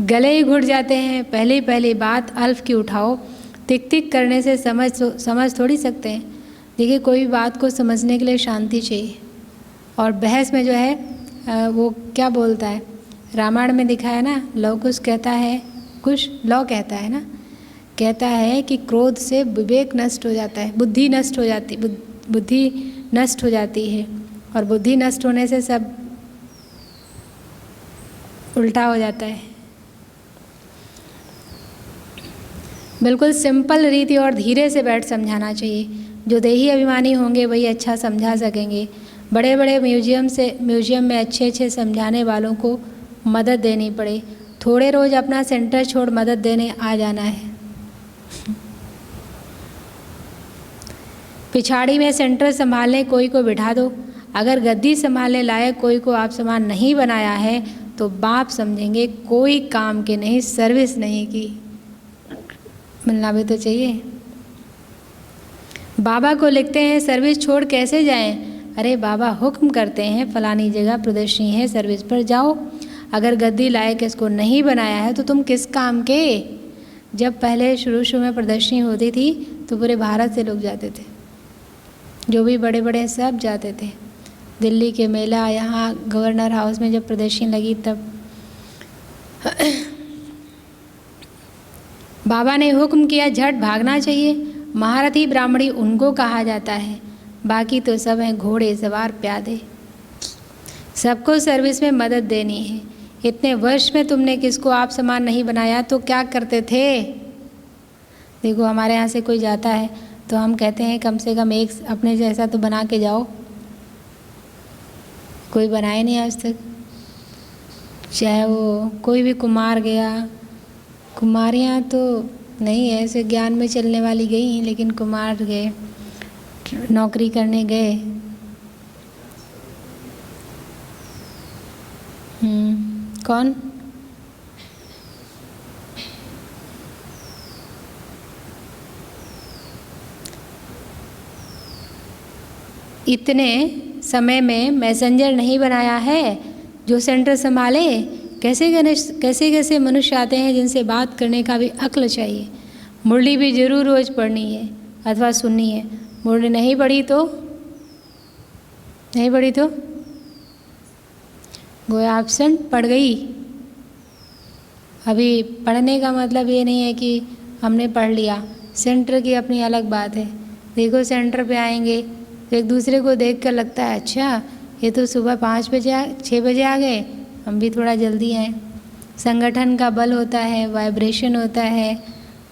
गले ही घुट जाते हैं। पहली बात अल्फ की उठाओ, टिक टिक करने से समझ थोड़ी सकते हैं। देखिए कोई भी बात को समझने के लिए शांति चाहिए। और बहस में जो है वो क्या बोलता है, रामायण में दिखाया ना, लव कुश कहता है, कुछ लव कहता है ना, कहता है कि क्रोध से विवेक नष्ट हो जाता है, बुद्धि नष्ट हो जाती है। और बुद्धि नष्ट होने से सब उल्टा हो जाता है। बिल्कुल सिंपल रीति और धीरे से बैठ समझाना चाहिए। जो देही अभिमानी होंगे वही अच्छा समझा सकेंगे। बड़े बड़े म्यूजियम में अच्छे समझाने वालों को मदद देनी पड़े। थोड़े रोज अपना सेंटर छोड़ मदद देने आ जाना है। पिछाड़ी में सेंटर संभालने कोई को बिठा दो। अगर गद्दी संभालने लायक कोई को आप समान नहीं बनाया है तो बाप समझेंगे कोई काम के नहीं, सर्विस नहीं की। मिलना भी तो चाहिए। बाबा को लिखते हैं सर्विस छोड़ कैसे जाएं? अरे बाबा हुक्म करते हैं फलानी जगह प्रदर्शनी है, सर्विस पर जाओ। अगर गद्दी लायक इसको नहीं बनाया है तो तुम किस काम के? जब पहले शुरू में प्रदर्शनी होती थी तो पूरे भारत से लोग जाते थे, जो भी बड़े बड़े सब जाते थे। दिल्ली के मेला, यहाँ गवर्नर हाउस में जब प्रदर्शनी लगी तब बाबा ने हुक्म किया झट भागना चाहिए। महारथी ब्राह्मणी उनको कहा जाता है, बाकी तो सब हैं घोड़े सवार प्यादे। सबको सर्विस में मदद देनी है। इतने वर्ष में तुमने किसको आप समान नहीं बनाया तो क्या करते थे? देखो हमारे यहाँ से कोई जाता है तो हम कहते हैं कम से कम एक अपने जैसा तो बना के जाओ। कोई बनाए नहीं आज तक। चाहे वो कोई भी कुमार गया, कुमारियाँ तो नहीं है, ऐसे ज्ञान में चलने वाली गई हैं, लेकिन कुमार गए, नौकरी करने गए। कौन? इतने समय में मैसेंजर नहीं बनाया है जो सेंटर संभाले। कैसे मनुष्य आते हैं जिनसे बात करने का भी अक्ल चाहिए। मुरली भी जरूर रोज पढ़नी है अथवा सुननी है। मुरली नहीं पढ़ी तो गोया एब्सेंट पढ़ गई। अभी पढ़ने का मतलब ये नहीं है कि हमने पढ़ लिया। सेंटर की अपनी अलग बात है। देखो सेंटर पे आएंगे तो एक दूसरे को देख कर लगता है अच्छा ये तो सुबह 6 बजे आ गए, हम भी थोड़ा जल्दी आए। संगठन का बल होता है, वाइब्रेशन होता है।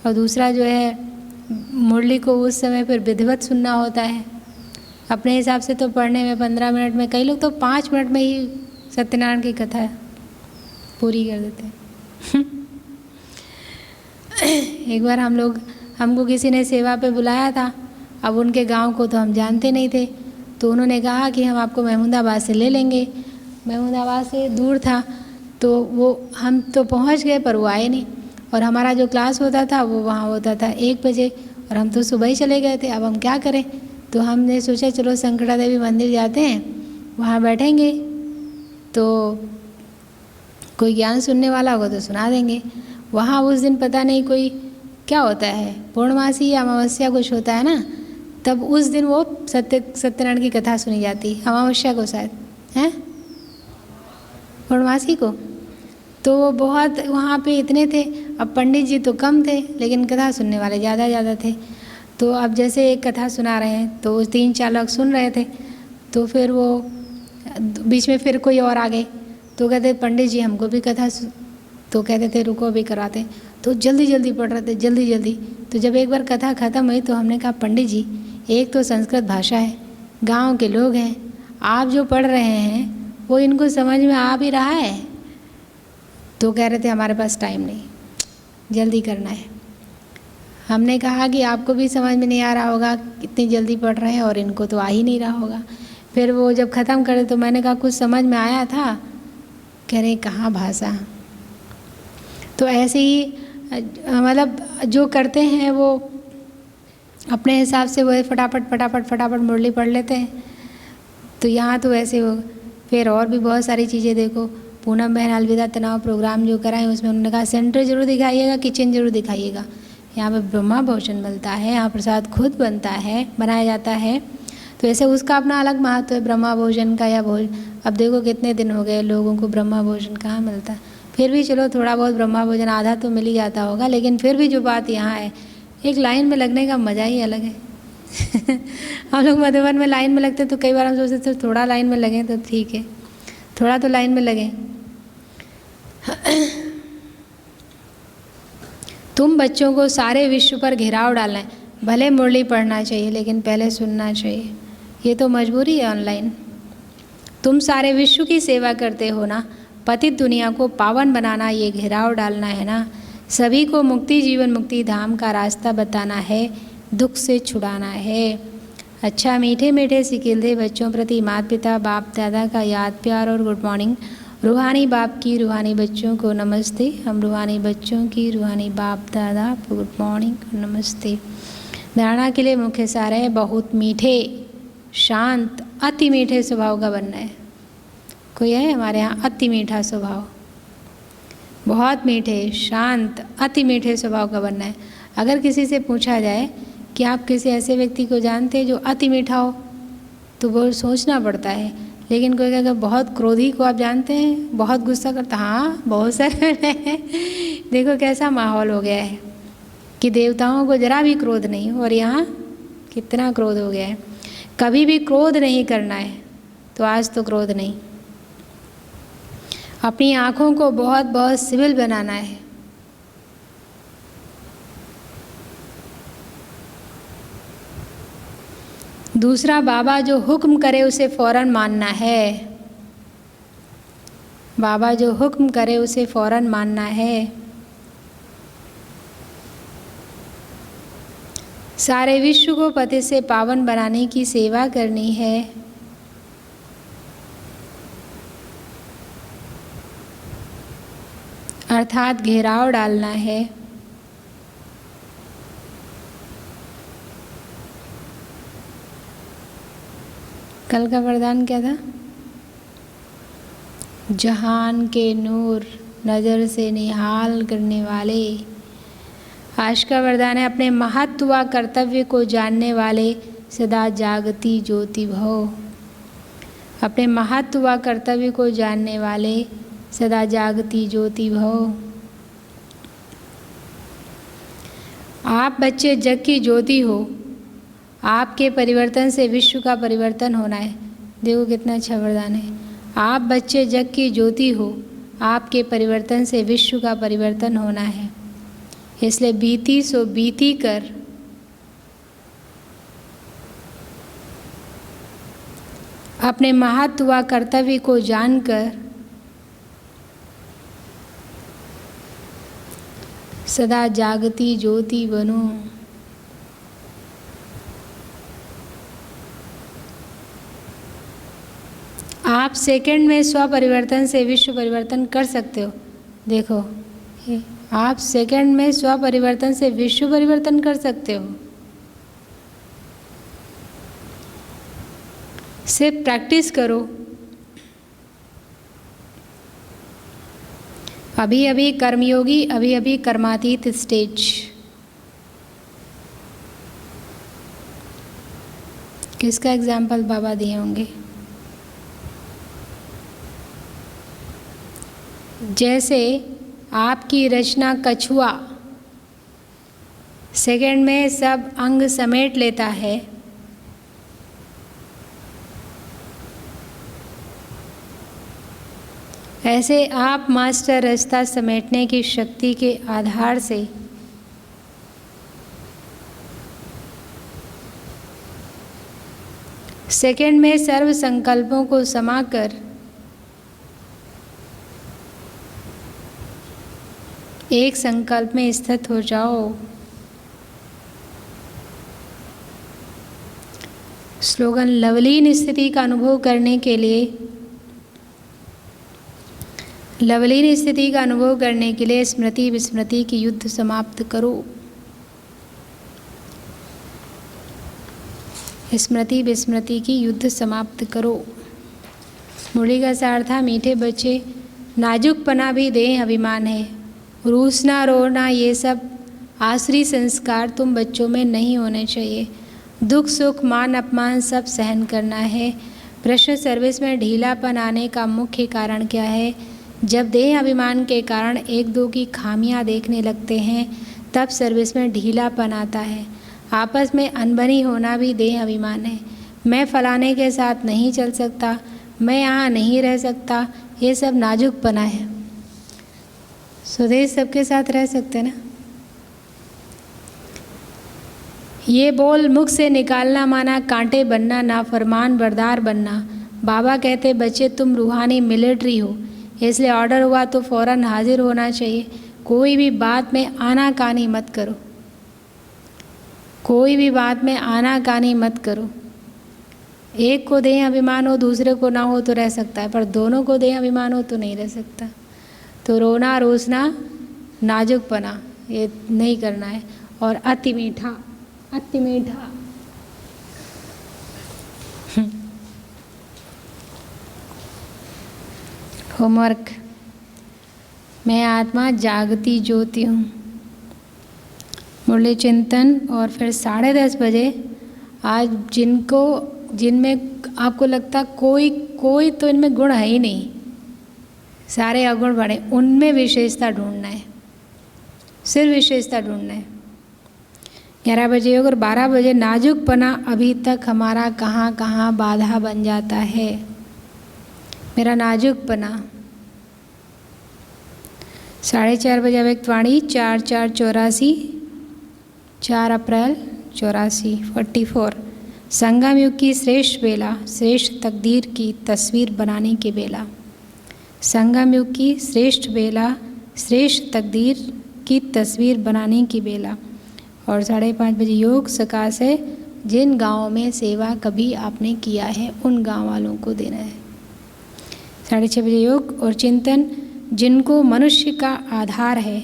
और दूसरा जो है मुरली को उस समय फिर विधिवत सुनना होता है। अपने हिसाब से तो पढ़ने में 15 मिनट में, कई लोग तो 5 मिनट में ही सत्यनारायण की कथा पूरी कर देते हैं। एक बार हमको किसी ने सेवा पे बुलाया था। अब उनके गांव को तो हम जानते नहीं थे, तो उन्होंने कहा कि हम आपको महमूदाबाद से ले लेंगे। महमूदाबाद से दूर था, तो वो हम तो पहुंच गए पर वो आए नहीं। और हमारा जो क्लास होता था वो वहाँ होता था 1 बजे, और हम तो सुबह ही चले गए थे। अब हम क्या करें, तो हमने सोचा चलो संकटा देवी मंदिर जाते हैं, वहाँ बैठेंगे तो कोई ज्ञान सुनने वाला होगा तो सुना देंगे। वहाँ उस दिन पता नहीं कोई क्या होता है, पूर्णमासी या अमावस्या कुछ होता है ना, तब उस दिन वो सत्यनारायण की कथा सुनी जाती, अमावस्या को शायद है, पूर्णमासी को। तो वो बहुत वहाँ पे इतने थे। अब पंडित जी तो कम थे, लेकिन कथा सुनने वाले ज़्यादा थे। तो अब जैसे एक कथा सुना रहे हैं तो 3-4 लोग सुन रहे थे, तो फिर वो बीच में फिर कोई और आ गए, तो कहते पंडित जी हमको भी कथा, तो कहते थे रुको भी कराते। तो जल्दी पढ़ रहे थे, जल्दी। तो जब एक बार कथा ख़त्म हुई तो हमने कहा पंडित जी, एक तो संस्कृत भाषा है, गांव के लोग हैं, आप जो पढ़ रहे हैं वो इनको समझ में आ भी रहा है? तो कह रहे थे हमारे पास टाइम नहीं, जल्दी करना है। हमने कहा कि आपको भी समझ में नहीं आ रहा होगा, इतनी जल्दी पढ़ रहे हैं और इनको तो आ ही नहीं रहा होगा। फिर वो जब ख़त्म करे तो मैंने कहा कुछ समझ में आया था? कह रहे कहाँ भाषा। तो ऐसे ही मतलब जो करते हैं वो अपने हिसाब से वो फटाफट मुरली पढ़ लेते हैं। तो यहाँ तो ऐसे हो। फिर और भी बहुत सारी चीज़ें देखो, पूनम बहन अलविदा तनाव प्रोग्राम जो कराएं उसमें उन्होंने कहा सेंटर जरूर दिखाइएगा, किचन जरूर दिखाइएगा। यहाँ पे ब्रह्मा भोजन मिलता है, यहाँ प्रसाद खुद बनाया जाता है। तो ऐसे उसका अपना अलग महत्व है ब्रह्मा भोजन का या भोज। अब देखो कितने दिन हो गए लोगों को ब्रह्मा भोजन कहाँ मिलता। फिर भी चलो थोड़ा बहुत ब्रह्मा भोजन आधा तो मिल ही जाता होगा, लेकिन फिर भी जो बात यहाँ है, एक लाइन में लगने का मज़ा ही अलग है। हम लोग मधुबन में लाइन में लगते तो कई बार हम सोचते थे थोड़ा लाइन में लगें तो ठीक है, थोड़ा तो लाइन में लगें। तुम बच्चों को सारे विश्व पर घेराव डालना है, भले मुरली पढ़ना चाहिए लेकिन पहले सुनना चाहिए, ये तो मजबूरी है ऑनलाइन। तुम सारे विश्व की सेवा करते हो ना, पतित दुनिया को पावन बनाना ये घेराव डालना है ना, सभी को मुक्ति जीवन मुक्ति धाम का रास्ता बताना है, दुख से छुड़ाना है। अच्छा मीठे मीठे सिकिलदे बच्चों प्रति माता पिता बाप दादा का याद प्यार और गुड मॉर्निंग। रूहानी बाप की रूहानी बच्चों को नमस्ते। हम रूहानी बच्चों की रूहानी बाप दादा को गुड मॉर्निंग नमस्ते। धारणा के लिए मुख्य सार है बहुत मीठे शांत अति मीठे स्वभाव का बनना है। कोई है हमारे यहाँ अति मीठा स्वभाव, बहुत मीठे शांत अति मीठे स्वभाव का बनना है। अगर किसी से पूछा जाए कि आप किसी ऐसे व्यक्ति को जानते हैं जो अति मीठा हो, तो वो सोचना पड़ता है। लेकिन कोई अगर बहुत क्रोधी को आप जानते हैं, बहुत गुस्सा करता, हाँ बहुत सारे हैं। देखो कैसा माहौल हो गया है कि देवताओं को जरा भी क्रोध नहीं, और यहाँ कितना क्रोध हो गया है। कभी भी क्रोध नहीं करना है, तो आज तो क्रोध नहीं। अपनी आँखों को बहुत बहुत सिविल बनाना है। दूसरा, बाबा जो हुक्म करे उसे फौरन मानना है। बाबा जो हुक्म करे उसे फौरन मानना है। सारे विश्व को पति से पावन बनाने की सेवा करनी है। अर्थात घेराव डालना है। कल का वरदान क्या था? जहान के नूर नज़र से निहाल करने वाले। आज का वरदान है अपने महत्व व कर्तव्य को जानने वाले सदा जागती ज्योति भव। अपने महत्व व कर्तव्य को जानने वाले सदा जागती ज्योति भव। आप बच्चे जग की ज्योति हो, आपके परिवर्तन से विश्व का परिवर्तन होना है। देखो कितना अच्छा वरदान है। आप बच्चे जग की ज्योति हो, आपके परिवर्तन से विश्व का परिवर्तन होना है। इसलिए बीती सो बीती कर अपने महत्व व कर्तव्य को जानकर सदा जागती ज्योति बनो। आप सेकंड में स्व परिवर्तन से विश्व परिवर्तन कर सकते हो। देखो, आप सेकंड में स्व परिवर्तन से विश्व परिवर्तन कर सकते हो। सिर्फ प्रैक्टिस करो। अभी अभी कर्मयोगी, अभी अभी कर्मातीत स्टेज। किसका एग्जाम्पल बाबा दिए होंगे? जैसे आपकी रचना कछुआ सेकंड में सब अंग समेट लेता है, ऐसे आप मास्टर रास्ता समेटने की शक्ति के आधार से सेकंड में सर्व संकल्पों को समाकर एक संकल्प में स्थित हो जाओ। स्लोगन लवलीन स्थिति का अनुभव करने के लिए, लवलीन स्थिति का अनुभव करने के लिए स्मृति विस्मृति की युद्ध समाप्त करो। स्मृति विस्मृति की युद्ध समाप्त करो। मुरली का सार था, मीठे बच्चे, नाजुकपना भी देह अभिमान है। रूसना रोना ये सब आसरी संस्कार तुम बच्चों में नहीं होने चाहिए। दुख सुख मान अपमान सब सहन करना है। प्रश्न सर्विस में ढीलापन आने का मुख्य कारण क्या है? जब देह अभिमान के कारण एक दो की खामियां देखने लगते हैं तब सर्विस में ढीलापन आता है। आपस में अनबनी होना भी देह अभिमान है। मैं फलाने के साथ नहीं चल सकता, मैं यहाँ नहीं रह सकता, ये सब नाजुकपना है। स्वदेश सबके साथ रह सकते ना। ये बोल मुख से निकालना माना कांटे बनना, ना फरमान बरदार बनना। बाबा कहते बच्चे तुम रूहानी मिलिट्री हो, इसलिए ऑर्डर हुआ तो फौरन हाजिर होना चाहिए। कोई भी बात में आनाकानी मत करो, कोई भी बात में आनाकानी मत करो। एक को देह अभिमान हो दूसरे को ना हो तो रह सकता है, पर दोनों को देह अभिमान हो तो नहीं रह सकता। तो रोना रोसना नाजुकपना ये नहीं करना है। और अति मीठा, अति मीठा होमवर्क। मैं आत्मा जागती ज्योति हूँ। मुरली चिंतन और फिर 10:30 बजे आज जिनमें आपको लगता कोई तो इनमें गुण है ही नहीं, सारे अगुण बड़े, उनमें विशेषता ढूंढना है, सिर्फ विशेषता ढूंढना है। 11 बजे और 12 बजे नाजुकपना अभी तक हमारा कहाँ कहाँ बाधा बन जाता है। मेरा नाजुकपना। 4:30 बजे अव्यक्तवाणी 4/4/84, 4 अप्रैल 84, 44। संगम युग की श्रेष्ठ बेला, श्रेष्ठ तकदीर की तस्वीर बनाने की बेला। संगम युग की श्रेष्ठ बेला, श्रेष्ठ तकदीर की तस्वीर बनाने की बेला। और 5:30 बजे योग सकाश है, जिन गाँवों में सेवा कभी आपने किया है उन गाँव वालों को देना है। 6:30 बजे योग और चिंतन, जिनको मनुष्य का आधार है,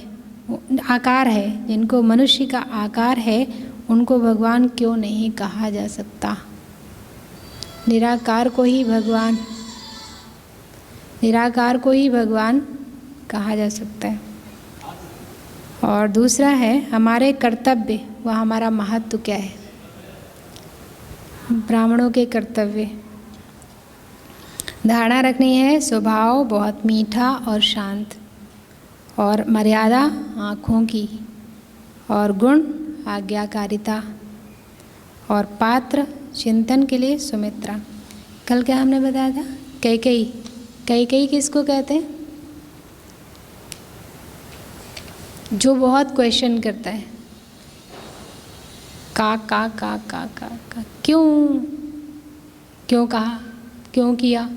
आकार है, जिनको मनुष्य का आकार है उनको भगवान क्यों नहीं कहा जा सकता। निराकार को ही भगवान, निराकार को ही भगवान कहा जा सकता है। और दूसरा है हमारे कर्तव्य, वह हमारा महत्व क्या है। ब्राह्मणों के कर्तव्य, धारणा रखनी है स्वभाव बहुत मीठा और शांत, और मर्यादा आँखों की, और गुण आज्ञाकारिता, और पात्र चिंतन के लिए सुमित्रा। कल क्या हमने बताया था? कैकेयी। कैकेयी किसको कहते हैं? जो बहुत क्वेश्चन करता है, का क्यों कहा, क्यों किया,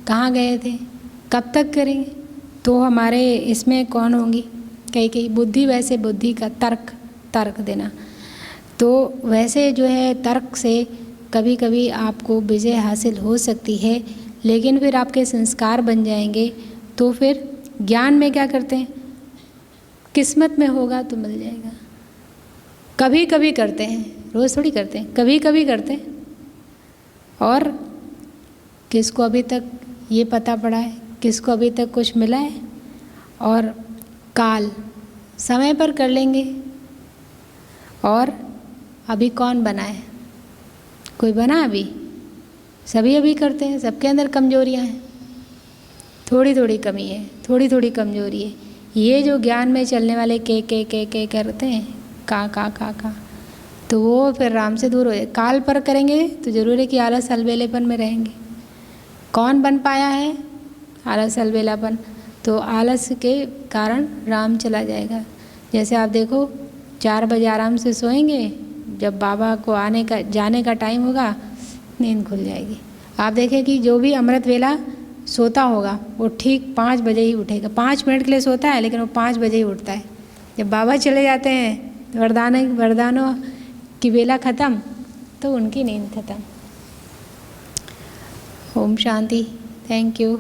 कहाँ गए थे, कब तक करेंगे, तो हमारे इसमें कौन होंगी, कई बुद्धि, वैसे बुद्धि का तर्क देना। तो वैसे जो है तर्क से कभी कभी आपको विजय हासिल हो सकती है, लेकिन फिर आपके संस्कार बन जाएंगे। तो फिर ज्ञान में क्या करते हैं, किस्मत में होगा तो मिल जाएगा। कभी कभी करते हैं, रोज़ थोड़ी करते हैं, कभी कभी करते हैं। और किसको अभी तक ये पता पड़ा है, किसको अभी तक कुछ मिला है। और काल समय पर कर लेंगे। और अभी कौन बना है, कोई बना अभी? सभी अभी करते हैं, सबके अंदर कमजोरियां हैं, थोड़ी थोड़ी कमी है, थोड़ी थोड़ी कमजोरी है। ये जो ज्ञान में चलने वाले के करते हैं, का, तो वो फिर राम से दूर हो जाए। काल पर करेंगे तो जरूर है कि आलस अलबेलेपन में रहेंगे। कौन बन पाया है? आलस अलबेलापन। तो आलस के कारण राम चला जाएगा। जैसे आप देखो 4 बजे आराम से सोएंगे, जब बाबा को जाने का टाइम होगा नींद खुल जाएगी। आप देखें कि जो भी अमृत वेला सोता होगा वो ठीक 5 बजे ही उठेगा। 5 मिनट के लिए सोता है लेकिन वो 5 बजे ही उठता है। जब बाबा चले जाते हैं वरदानों की वेला ख़त्म तो उनकी नींद ख़त्म। ओम शांति। Thank you.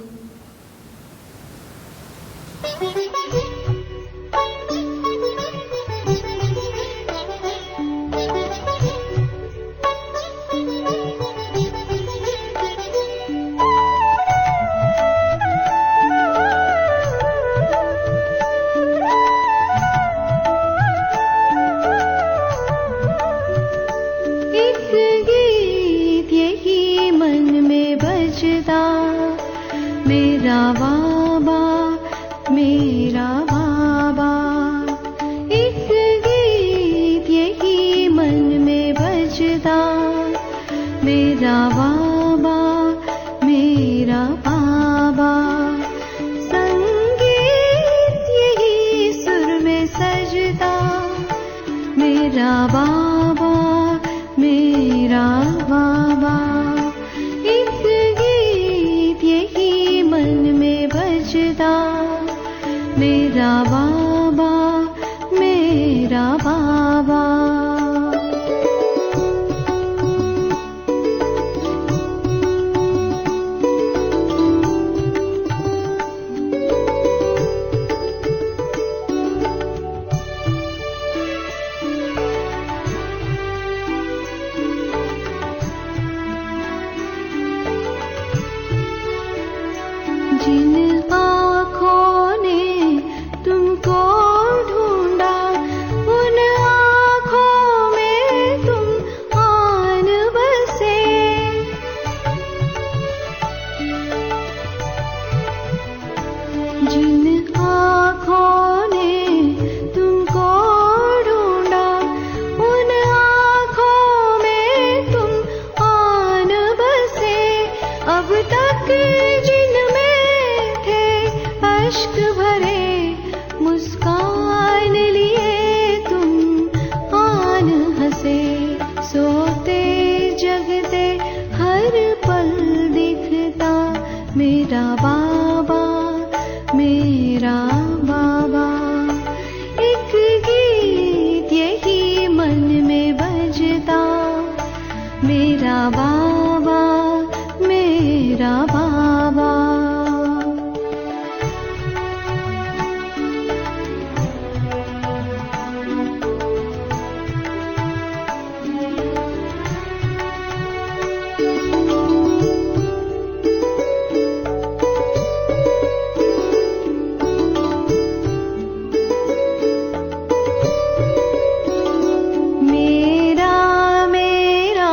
मेरा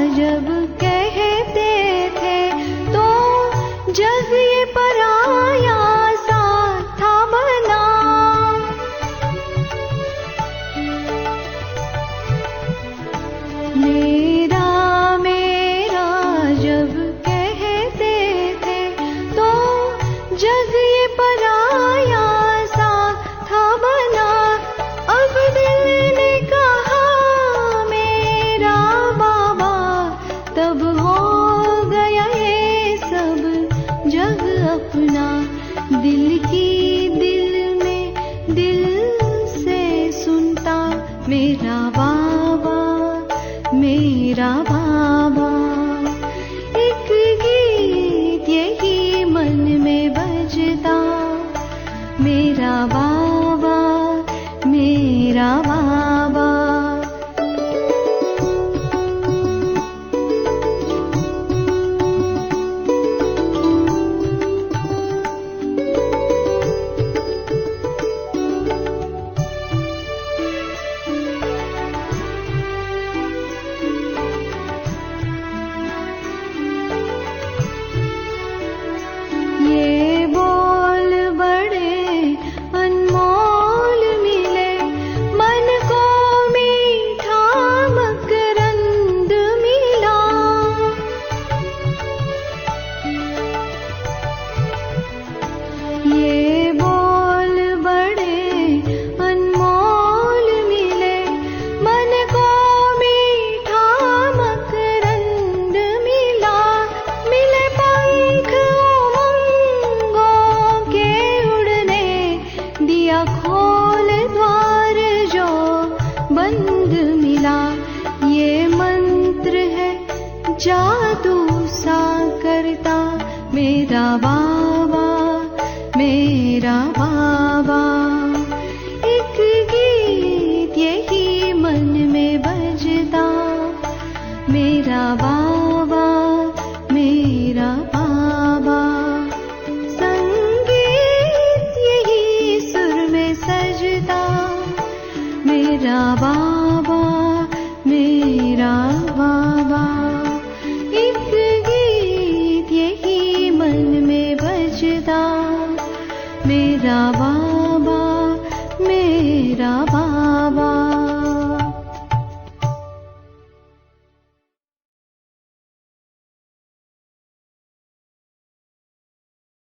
जब कहते थे तो मेरा बाबा। एक गीत यही मन में बजता, मेरा बाबा, मेरा बाबा। ये बोल बड़े अनमोल मिले, मन को मीठा मकरंद मिला। ये बोल बड़े अनमोल मिले, मन को मीठा मकरंद मिला। मिले पंख उमंगों के उड़ने, दिया खोल द्वार जो बंद मिला। ये मंत्र है जादू सा करता, मेरा बाबा, मेरा बाबा। एक गीत यही मन में बजता, मेरा बाबा, मेरा बाबा। संगीत यही सुर में सजता, मेरा बाबा, मेरा बाबा। एक गीत यही मन में बजता, मेरा बाबा।